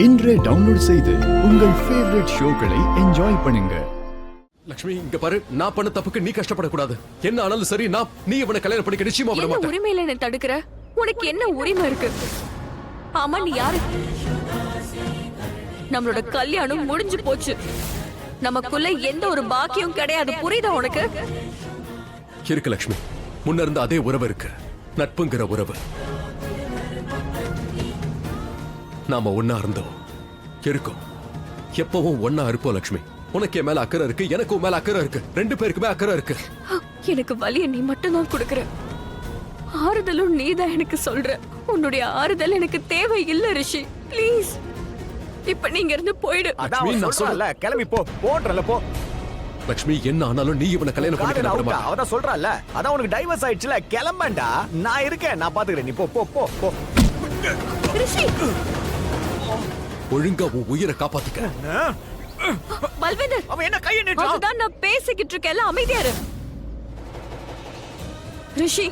இன்றே டவுன்லோட் செய்து உங்கள் ஃபேவரட் ஷோக்களை என்ஜாய் பண்ணுங்க. லட்சுமி, இங்க பாரு, நான் பண்ண தப்புக்கு நீ கஷ்டப்படக்கூடாது. என்ன ஆனாலும் சரி, நீ இவனை கல்யாணம் பண்ணிக்க நிச்சயமா விட மாட்டேன். உரிமையில என்ன தடுக்கிற? உனக்கு என்ன உரிமை இருக்கு? ஆமா, நீ யாரு? நம்மளோட கல்யாணம் முடிஞ்சு போச்சு. நமக்குள்ள எந்த ஒரு பாக்கியம் கிடையாது. புரியுதா உனக்கு? இருக்கு லட்சுமி, முன்ன இருந்த அதே உறவு இருக்கு, நட்புங்கிற உறவு. நாம ஒன்னா இருந்தோம், இருக்கோம், எப்பவும் ஒன்னா இருப்போம். லட்சுமி, உனக்கு என் மேல அக்கறை இருக்கு, எனக்கு உன் மேல அக்கறை இருக்கு, ரெண்டு பேருக்குமே அக்கறை இருக்கு. எனக்கு வலிய நீ மட்டும் தான் கொடுக்கற. ஆறுதலும் நீதான் எனக்கு சொல்ற. உன்னுடைய ஆறுதல் எனக்கு தேவை இல்ல ரிஷி. ப்ளீஸ், இப்ப நீங்க இருந்து போயிடு. கிளம்பி போ. போன்றல போ. லட்சுமி, என்ன ஆனாலும் நீ இவனை கல்யாணம் பண்ணிக்க. அவதான் சொல்றல, அதான் உனக்கு டைவர்ஸ் ஆயிடுச்சுல. கிளம்பண்டா, நான் இருக்கேன், நான் பாத்துக்கிறேன். நீ போ போ போ போ. ரிஷி, ஒழுங்கா உன் உயிரை காப்பாத்திக்க. பல்வேந்தர், அவன் என்ன கையை நீட்டுறான்? அதுதான் நான் பேசிக்கிட்டு இருக்கேன், அமைதியா இரு. ரிஷி,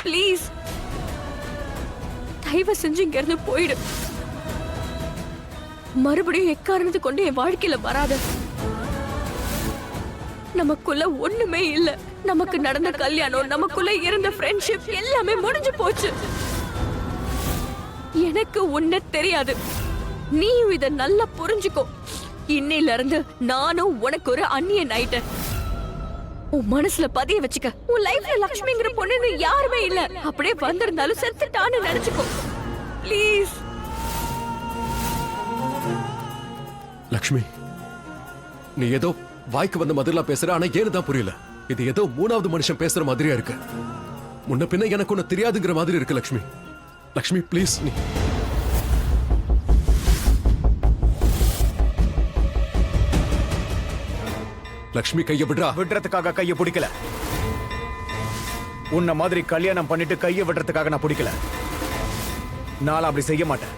ப்ளீஸ், தயவு செஞ்சு இங்க இருந்து போயிடு. மறுபடியும் எக்காரணத்தை கொண்டு என் வாழ்க்கையில வராத. நமக்குள்ள ஒண்ணுமே இல்ல. நமக்கு நடந்த கல்யாணம், நமக்குள்ள இருந்த ஃப்ரெண்ட்ஷிப் எல்லாமே முடிஞ்சு போச்சு. எனக்கு உன்ன தெரியாது, நீயும் இத நல்லா புரிஞ்சுக்கோ. இன்னையில இருந்து நானும் உனக்கு ஒரு அந்நியன் ஆயிட்டேன். உன் மனசுல பதிய வச்சுக்க. உன் லைஃப்ல லட்சுமிங்கிற பொண்ணு யாருமே இல்ல. அப்படியே வந்திருந்தாலும் செத்துட்டான்னு நினைச்சுக்கோ. ப்ளீஸ். லட்சுமி, நீ ஏதோ வாய்க்கு வந்த மாதிரிலாம் பேசுற, ஆனா ஏனுதான் புரியல. இது ஏதோ மூணாவது மனுஷன் பேசுற மாதிரியா இருக்கு. முன்ன பின்ன எனக்கு ஒண்ணு தெரியாதுங்கிற மாதிரி இருக்கு. லட்சுமி, லட்சுமி ப்ளீஸ். நீ லட்சுமி, கைய விடுறா. விடுறதுக்காக கைய பிடிக்கல. உன்ன மாதிரி கல்யாணம் பண்ணிட்டு கைய விடுறதுக்காக நான் பிடிக்கல. நான் அப்படி செய்ய மாட்டேன்.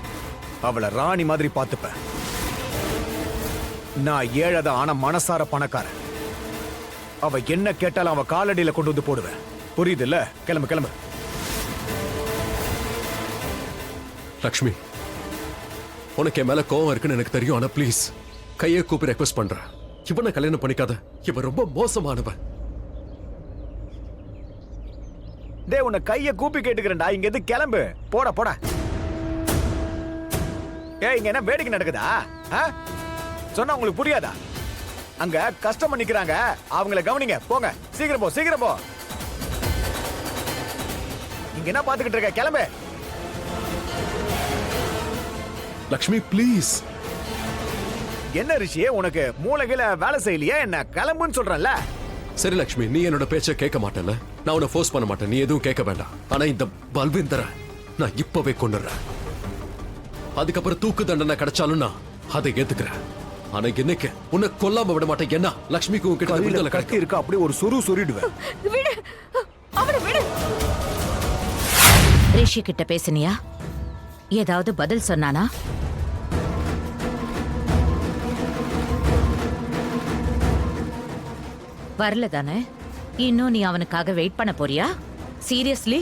அவளை ராணி மாதிரி பார்த்துப்பேன். நான் ஏழத ஆன மனசார பணக்காரன். அவ என்ன கேட்டாலும் அவ காலடியில கொண்டு வந்து போடுவேன். புரியுது இல்ல? கிளம்பு கிளம்பு. லட்சுமி, உனக்கு என் மேல கோவம் இருக்குன்னு எனக்கு தெரியும். ஆனா ப்ளீஸ், கையை கூப்பி ரெக்வெஸ்ட் பண்றேன். இவனை கல்யாணம் பண்ணிக்காத. இவன் ரொம்ப மோசமானவன். டே, உன்னை கைய கூப்பி கேட்டுக்கிறேன்டா. இங்க இருந்து கிளம்பு. போட போட. ஏ, இங்க என்ன வேடிக்கை நடக்குதா? சொன்னா உங்களுக்கு புரியாதா? அங்க கஸ்டமர் நிக்கிறாங்க, அவங்கள கவனிங்க. போங்க, சீக்கிரம் போ, சீக்கிரம் போ. இங்க என்ன பாத்துக்கிட்டு இருக்க? கிளம்பு. லட்சுமி ப்ளீஸ். என்ன ரிஷி, உனக்கு மூளையில வேலை செய்யலையா என்ன? கிளம்புன்னு சொல்றேன்ல. சரி லட்சுமி, நீ என்னோட பேச்ச கேட்க மாட்டேன்ல. நான் உன்னை ஃபோர்ஸ் பண்ண மாட்டேன், நீ எதுவும் கேட்க வேண்டாம். ஆனா இந்த பல்வேந்தரை நான் இப்பவே கொண்டுறேன். அதுக்கப்புறம் தூக்கு தண்டனை கிடைச்சாலும் நான் அதை ஏத்துக்கிறேன். ஆனா இன்னைக்கு உன்னை கொல்லாம விட மாட்டேன். என்ன லட்சுமிக்கு உன்கிட்ட விடுதலை கட்டி இருக்கு, அப்படியே ஒரு சொருடுவேன். விடு, அவனை விடு. ரிஷி கிட்ட பேசினியா? ஏதாவது பதில் சொன்னானா? வரல தானே? இன்னும் நீ அவனுக்காக வெயிட் பண்ண போறியா? சீரியஸ்லி?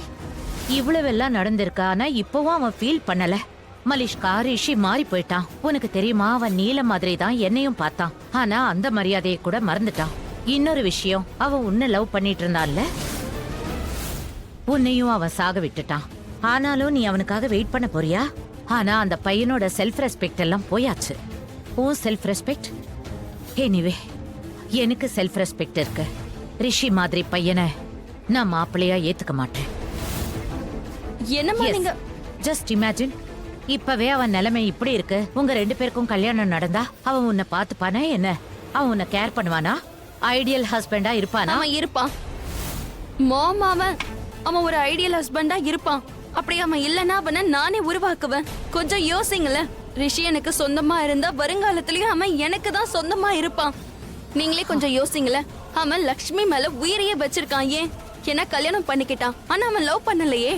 இவ்வளவெல்லாம் நடந்திருக்கா, ஆனா இப்பவும் அவன் ஃபீல் பண்ணல. மலிஷ்கா, ரிஷி மாறி போயிட்டான். உனக்கு தெரியுமா, அவன் நீல மாதிரி தான் என்னையும் பார்த்தான். ஆனா அந்த மரியாதையை கூட மறந்துட்டான். இன்னொரு விஷயம், அவன் உன்னை லவ் பண்ணிட்டு இருந்தான்ல, உன்னையும் அவன் சாக விட்டுட்டான். ஆனாலும் நீ அவனுக்காக வெயிட் பண்ண போறியா? ஆனா அந்த பையனோட செல்ஃப் ரெஸ்பெக்ட் எல்லாம் போயாச்சு. உன் செல்ஃப் ரெஸ்பெக்ட்? எனிவே, எனக்கு செல்ஃப் ரெஸ்பெக்ட் இருக்கு. ரிஷி மாதிரி பையனை நான் மாப்பிள்ளையா ஏத்துக்க மாட்டேன். என்னமா நீங்க? ஜஸ்ட் இமேஜின், இப்பவே அவன் நிலைமை இப்படி இருக்கு. உங்க ரெண்டு பேருக்கும் கல்யாணம் நடந்தா அவன் உன்னை பாத்துப்பானா என்ன? அவன் உன்னை கேர் பண்ணுவானா? ஐடியல் ஹஸ்பண்டா இருப்பானா? அவன் இருப்பான் மாமா. அவன் ஒரு ஐடியல் ஹஸ்பண்டா இருப்பான். அப்படி அவன் இல்லன்னா அவனை நானே உருவாக்குவேன். கொஞ்சம் யோசிங்கள. ரிஷி எனக்கு சொந்தமா இருந்தா வருங்காலத்திலயும் அவன் எனக்கு தான் சொந்தமா இருப்பான். நீங்களே கொஞ்சம் யோசிங்கள. அவன் லக்ஷ்மி மேல உயிரையே வச்சிருக்கான். ஏன்? என்ன கல்யாணம் பண்ணிக்கிட்டான், ஆனா அவன் லவ் பண்ணலையே.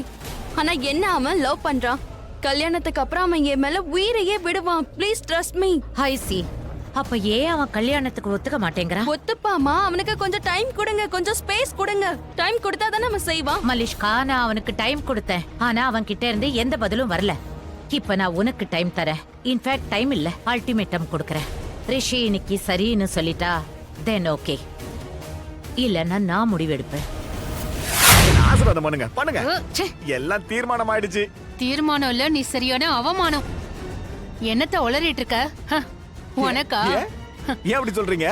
ஆனா என்ன, அவன் லவ் பண்றான். கல்யாணத்துக்கு அப்புறம் அவன் என் மேல உயிரையே விடுவான். Please trust me. I C. அப்ப ஏன் அவன் கல்யாணத்துக்கு ஒத்துக்க மாட்டேங்கிறான்? ஒத்துப்பாமா, அவனுக்கு கொஞ்சம் டைம் கொடுங்க, கொஞ்சம் ஸ்பேஸ் கொடுங்க. டைம் கொடுத்தா தானே அவன் செய்வான். மலிஷ்கா, நான் அவனுக்கு டைம் கொடுத்தேன். ஆனா அவன் கிட்ட இருந்து எந்த பதிலும் வரல. இப்ப நான் உனக்கு டைம் தரேன். இன்ஃபேக்ட் டைம் இல்ல, அல்டிமேட்டம் கொடுக்கறேன். ரிஷி இன்னைக்கு சரின்னு சொல்லிட்டா தென் ஓகே, இல்லன்னா நான் முடிவெடுப்பேன். என்ன ஆசீர்வாதம் பண்ணுங்க பண்ணுங்க. ச்சே, எல்லாம் தீர்மானம் ஆயிடுச்சு. தீர்மானம் இல்ல, நீ சரியான அவமானம். என்னத்த உளறிட்டு இருக்க? ஹ, உனக்கா? ஏன் ஏன் அப்படி சொல்றீங்க?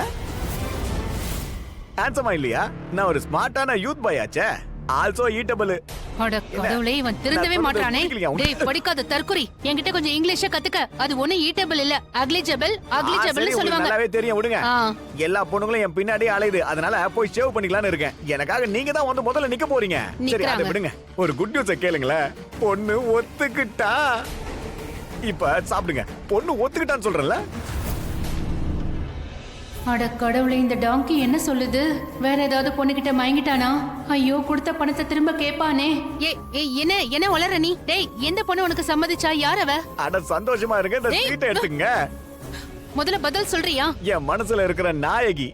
ஹேண்ட்ஸமா இல்லையா? நான் ஒரு ஸ்மார்ட்டான யூத் பாய் ஆச்சே. Also eatable. அட கடவுளே, இவன் திருந்தவே நான் மாட்டானே. சொல்றது புரியலையா உனக்கு? டேய் படிக்காத தற்குறி, என்கிட்ட கொஞ்சம் இங்கிலீஷ கத்துக்க. அது ஒண்ணு ஈட்டபிள் இல்ல, அக்லிஜபிள் சொல்லுவாங்க. நல்லாவே தெரியும், விடுங்க. ஆ. எல்லா பொண்ணுங்களும் என் பின்னாடியே அலையுது. அதனால போய் சேவ் பண்ணிக்கலாம்னு இருக்கேன். எனக்காக நீங்க தான் வந்து முதல்ல நிக்க போறீங்க. சரி, அதை நிக்கறாங்க. விடுங்க. ஒரு குட் நியூஸை கேளுங்களேன். பொண்ணு ஒத்துக்கிட்டா. இப்ப சாப்பிடுங்க. பொண்ணு ஒத்துக்கிட்டான்னு சொல்றேன்ல. அட கடவுளே, இந்த டாங்கி என்ன சொல்லுது? வேற ஏதாவது பொண்ணுகிட்ட மயங்கிட்டானா? ஐயோ, கொடுத்த பணத்தை திரும்ப கேட்பானே. என்ன உளற நீ? டேய், எந்த பொண்ணு உனக்கு சம்மதிச்சா? யார் அவ? அட சந்தோஷமா இருங்க. இந்த டேய், சீட்டை எடுத்துங்க. முதல்ல பதில் சொல்றியா? என் மனசுல இருக்கிற நாயகி,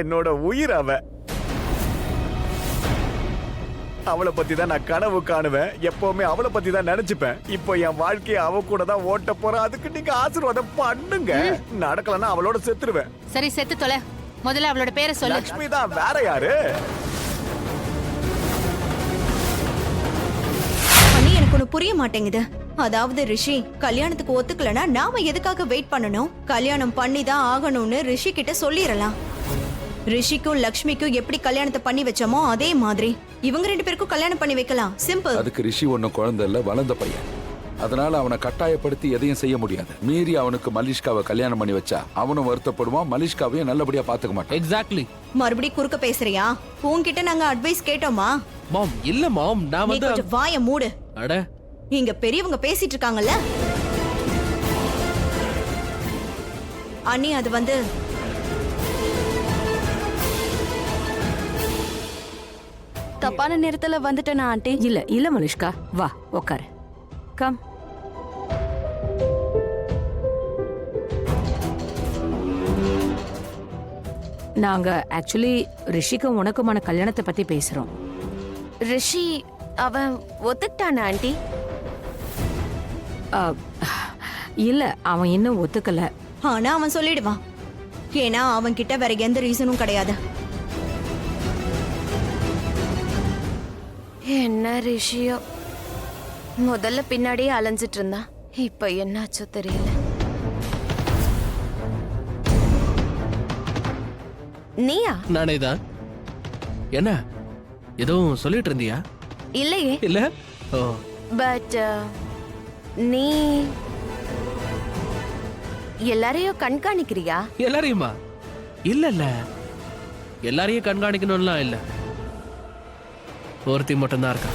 என்னோட உயிர் அவ. அவளை பத்தி தான் நான் கனவு காணுவேன். எப்பவுமே அவளை பத்தி தான் நினைச்சுப்பேன். இப்போ என் வாழ்க்கையை அவ கூட தான் ஓட்ட போறேன். அதுக்கு நீங்க ஆசீர்வாதம் பண்ணுங்க. நடக்கலன்னா அவளோட செத்துருவேன். சரி, செத்து தொலை. முதல்ல அவளோட பேரை சொல்லு. லட்சுமி தான், வேற யாரு? அண்ணி, எனக்கு ஒண்ணு புரிய மாட்டேங்குது. அதாவது ரிஷி கல்யாணத்துக்கு ஒத்துக்கலனா நாம எதுக்காக வெயிட் பண்ணணும்? கல்யாணம் பண்ணி தான் ஆகணும்னு ரிஷி கிட்ட சொல்லிரலாம். ரிஷிக்கும் லக்ஷ்மிக்கும் எப்படி கல்யாணத்தை பண்ணி வச்சோமோ அதே மாதிரி இவங்க 2 பேருக்கும் கல்யாணம் பண்ணி வைக்கலாம். சிம்பிள். அதுக்கு ரிஷி ஒன்னும் குழந்தை இல்ல, வளர்ந்த பையன். அதனால அவனை கட்டாயப்படுத்தி எதையும் செய்ய முடியாது. மீறி அவனுக்கு மலிஷ்காவை கல்யாணம் பண்ணி வச்சா அவனும் வருத்தப்படுவான், மலிஷ்காவையும் நல்லபடியா பாத்துக்க மாட்டான். எக்ஸாக்ட்லி. மறுபடியும் குறுக்க பேசுறியா? உன்கிட்ட நாங்க அட்வைஸ் கேட்டோமா? மாம், இல்ல மாம், நான் நீ வந்து கொஞ்சம் வாய மூடு. அட, இங்க பெரியவங்க பேசிட்டு இருக்காங்கல்ல. அண்ணி, அது வந்து தப்பான நேரத்துல வந்துட்டேனா ஆண்டி? இல்ல மனுஷ்கா, வா உக்காரு. கம். நாங்க ஆக்சுவலி ரிஷிக்கும் உனக்குமான கல்யாணத்தை பத்தி பேசுறோம். ரிஷி அவன் ஒத்துக்கிட்டானா ஆண்டி? இல்ல, அவன் இன்னும் ஒத்துக்கல. ஆனா அவன் சொல்லிடுவான். ஏன்னா அவன் கிட்ட வேற எந்த ரீசனும் கிடையாது. என்ன ரிஷியோ, முதல்ல பின்னாடியே அலைஞ்சிட்டு இருந்தான். இப்ப என்னாச்சோ தெரியல. நீயா? நானே தான். என்ன எதுவும் சொல்லிட்டு இருந்தியா? இல்லையே. இல்ல. ஓ, பட் நீ எல்லாரையும் கண்காணிக்கிறியா? எல்லாரையுமா? இல்ல இல்ல, எல்லாரையும் கண்காணிக்கணும்லாம் இல்ல. ஒருத்தி மட்டும்தான் இருக்கா.